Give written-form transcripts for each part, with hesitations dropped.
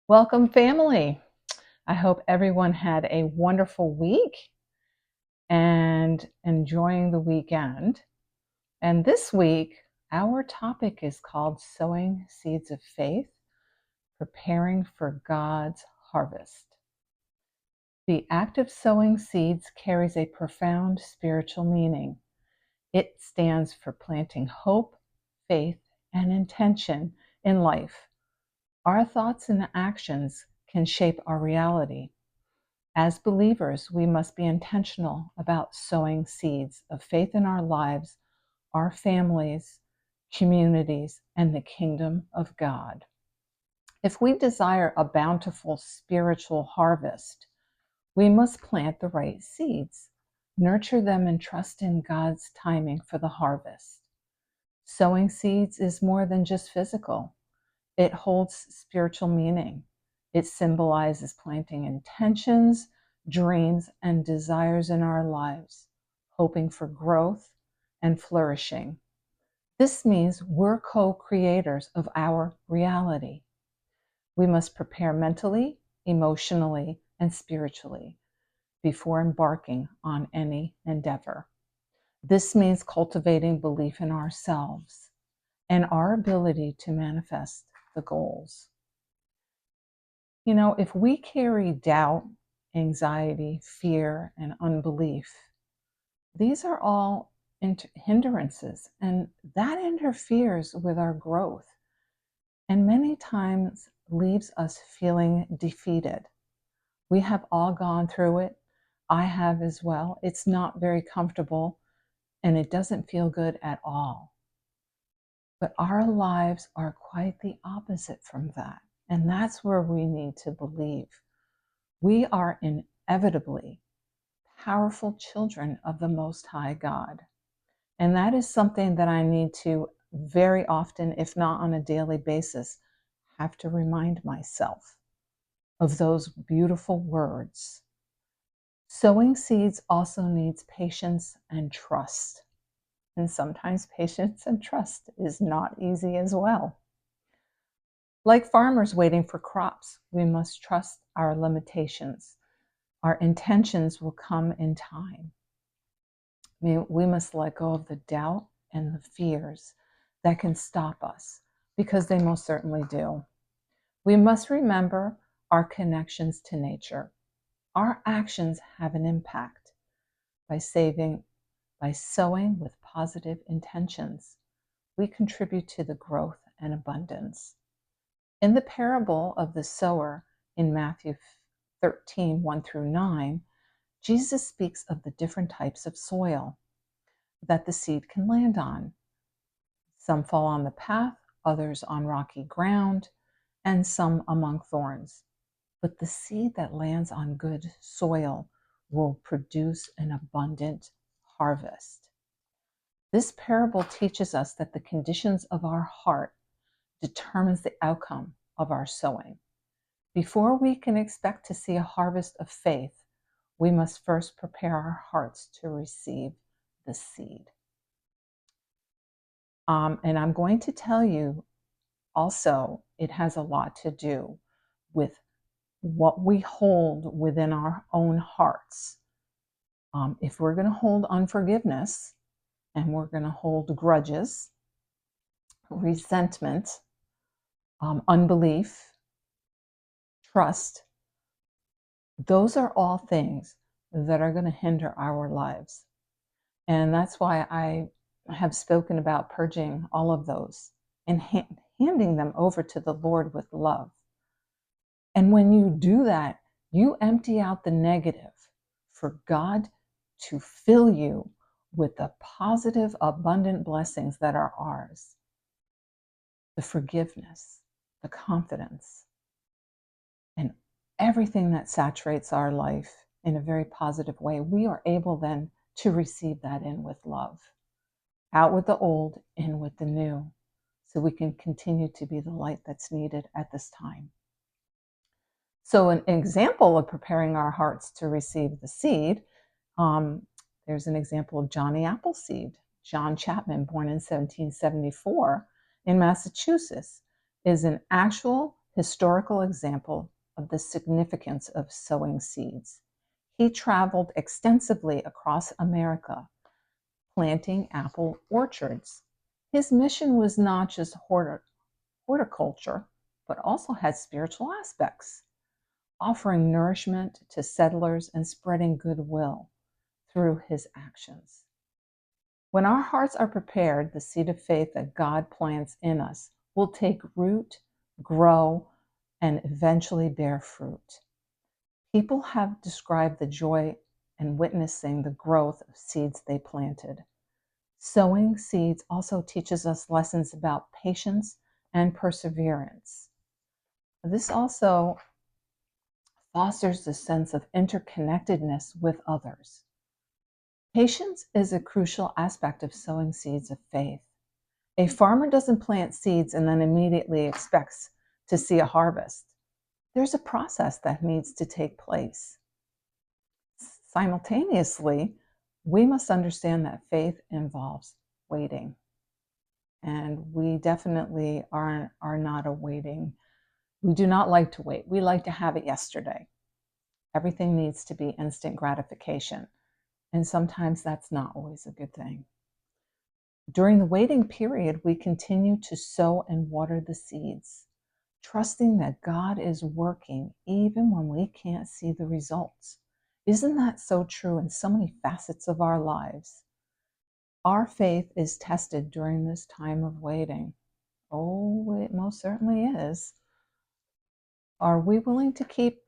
Welcome, family. I hope everyone had a wonderful week and enjoying the weekend. And this week, our topic is called Sowing Seeds of Faith, Preparing for God's Harvest. The act of sowing seeds carries a profound spiritual meaning. It stands for planting hope, faith, and intention in life. Our thoughts and actions can shape our reality. As believers, we must be intentional about sowing seeds of faith in our lives, our families, communities, and the kingdom of God. If we desire a bountiful spiritual harvest, we must plant the right seeds, nurture them, and trust in God's timing for the harvest. Sowing seeds is more than just physical. It holds spiritual meaning. It symbolizes planting intentions, dreams, and desires in our lives, hoping for growth and flourishing. This means we're co-creators of our reality. We must prepare mentally, emotionally, and spiritually before embarking on any endeavor. This means cultivating belief in ourselves and our ability to manifest the goals. You know, if we carry doubt, anxiety, fear, and unbelief, these are all hindrances, and that interferes with our growth and many times leaves us feeling defeated. We have all gone through it. I have as well. It's not very comfortable and it doesn't feel good at all. But our lives are quite the opposite from that. And that's where we need to believe. We are inevitably powerful children of the Most High God. And that is something that I need to very often, if not on a daily basis, have to remind myself of those beautiful words. Sowing seeds also needs patience and trust. And sometimes patience and trust is not easy as well. Like farmers waiting for crops, we must trust our limitations. Our intentions will come in time. We must let go of the doubt and the fears that can stop us, because they most certainly do. We must remember our connections to nature. Our actions have an impact. By sowing with positive intentions, we contribute to the growth and abundance. In the parable of the sower in Matthew 13, 1 through 9, Jesus speaks of the different types of soil that the seed can land on. Some fall on the path, others on rocky ground, and some among thorns. But the seed that lands on good soil will produce an abundant harvest. This parable teaches us that the conditions of our heart determines the outcome of our sowing. Before we can expect to see a harvest of faith, we must first prepare our hearts to receive the seed. And I'm going to tell you also, it has a lot to do with what we hold within our own hearts. If we're going to hold unforgiveness and we're going to hold grudges, resentment, unbelief, trust, those are all things that are going to hinder our lives. And that's why I have spoken about purging all of those and handing them over to the Lord with love. And when you do that, you empty out the negative for God to fill you with the positive, abundant blessings that are ours. The forgiveness, the confidence, and everything that saturates our life in a very positive way. We are able then to receive that in with love. Out with the old, in with the new, so we can continue to be the light that's needed at this time. So an example of preparing our hearts to receive the seed, there's an example of Johnny Appleseed. John Chapman, born in 1774 in Massachusetts, is an actual historical example of the significance of sowing seeds. He traveled extensively across America, planting apple orchards. His mission was not just horticulture, but also had spiritual aspects, offering nourishment to settlers and spreading goodwill through his actions. When our hearts are prepared, the seed of faith that God plants in us will take root, grow, and eventually bear fruit. People have described the joy in witnessing the growth of seeds they planted. Sowing seeds also teaches us lessons about patience and perseverance. This also fosters a sense of interconnectedness with others. Patience is a crucial aspect of sowing seeds of faith. A farmer doesn't plant seeds and then immediately expects to see a harvest. There's a process that needs to take place. Simultaneously, we must understand that faith involves waiting. And we definitely are not awaiting. We do not like to wait. We like to have it yesterday. Everything needs to be instant gratification. And sometimes that's not always a good thing. During the waiting period, we continue to sow and water the seeds, trusting that God is working even when we can't see the results. Isn't that so true in so many facets of our lives? Our faith is tested during this time of waiting. Oh, it most certainly is. Are we willing to keep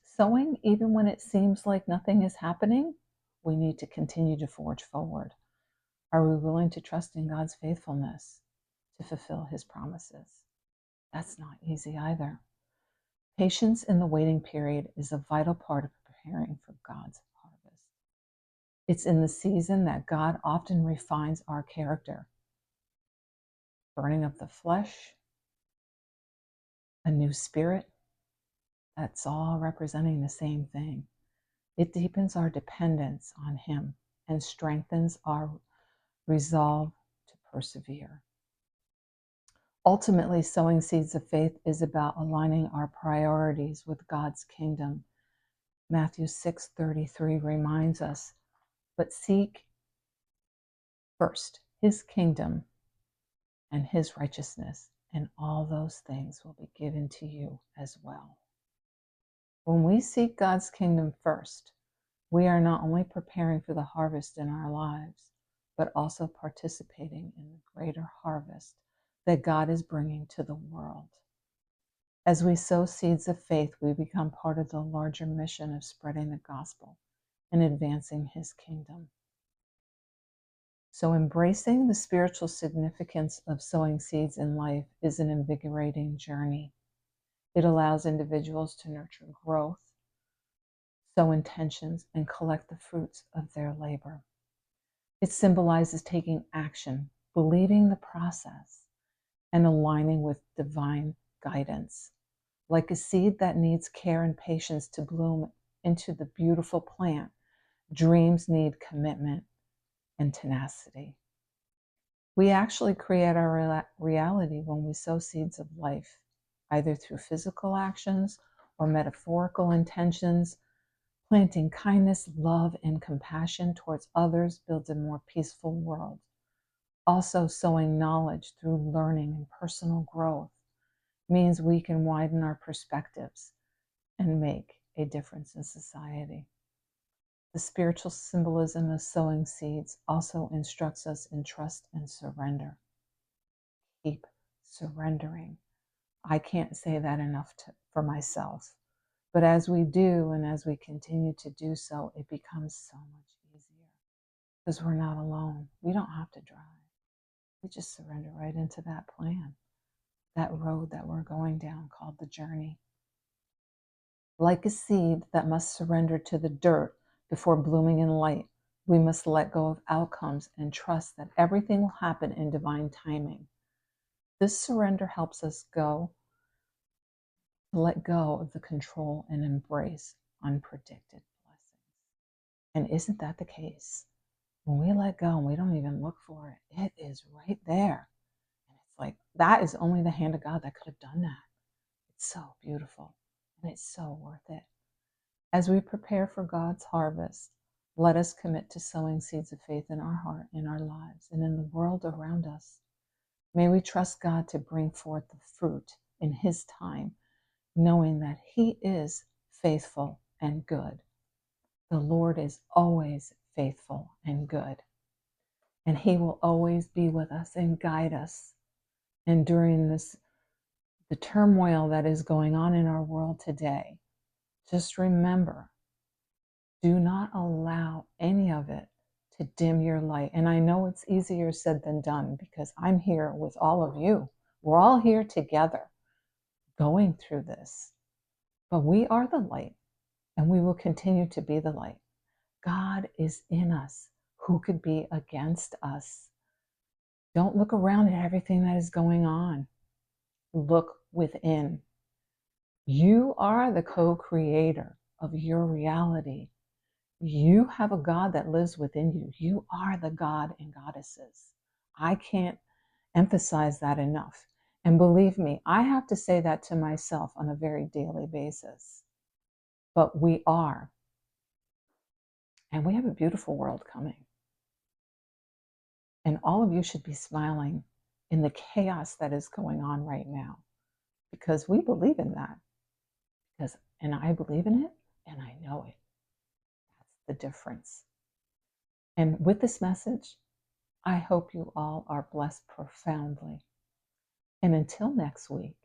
sowing even when it seems like nothing is happening? We need to continue to forge forward. Are we willing to trust in God's faithfulness to fulfill his promises? That's not easy either. Patience in the waiting period is a vital part of preparing for God's harvest. It's in the season that God often refines our character, burning of the flesh, a new spirit. That's all representing the same thing. It deepens our dependence on him and strengthens our resolve to persevere. Ultimately, sowing seeds of faith is about aligning our priorities with God's kingdom. Matthew 6:33 reminds us, but seek first his kingdom and his righteousness, and all those things will be given to you as well. When we seek God's kingdom first, we are not only preparing for the harvest in our lives, but also participating in the greater harvest that God is bringing to the world. As we sow seeds of faith, we become part of the larger mission of spreading the gospel and advancing his kingdom. So embracing the spiritual significance of sowing seeds in life is an invigorating journey. It allows individuals to nurture growth, sow intentions, and collect the fruits of their labor. It symbolizes taking action, believing the process, and aligning with divine guidance. Like a seed that needs care and patience to bloom into the beautiful plant, dreams need commitment and tenacity. We actually create our reality when we sow seeds of life, either through physical actions or metaphorical intentions. Planting kindness, love, and compassion towards others builds a more peaceful world. Also, sowing knowledge through learning and personal growth means we can widen our perspectives and make a difference in society. The spiritual symbolism of sowing seeds also instructs us in trust and surrender. Keep surrendering. I can't say that enough for myself. But as we do and as we continue to do so, it becomes so much easier because we're not alone. We don't have to drive. We just surrender right into that plan, that road that we're going down called the journey. Like a seed that must surrender to the dirt before blooming in light, we must let go of outcomes and trust that everything will happen in divine timing. This surrender helps us let go of the control and embrace unpredicted blessings. And isn't that the case? When we let go and we don't even look for it, it is right there. And it's like, that is only the hand of God that could have done that. It's so beautiful and it's so worth it. As we prepare for God's harvest, let us commit to sowing seeds of faith in our heart, in our lives, and in the world around us. May we trust God to bring forth the fruit in His time, knowing that He is faithful and good. The Lord is always faithful and good, and He will always be with us and guide us. And during the turmoil that is going on in our world today, just remember, do not allow any of it to dim your light. And I know it's easier said than done because I'm here with all of you. We're all here together going through this. But we are the light and we will continue to be the light. God is in us. Who could be against us? Don't look around at everything that is going on. Look within. You are the co-creator of your reality. You have a God that lives within you. You are the God and goddesses. I can't emphasize that enough. And believe me, I have to say that to myself on a very daily basis. But we are. And we have a beautiful world coming. And all of you should be smiling in the chaos that is going on right now because we believe in that. And I believe in it and I know it. That's the difference. And with this message, I hope you all are blessed profoundly. And until next week,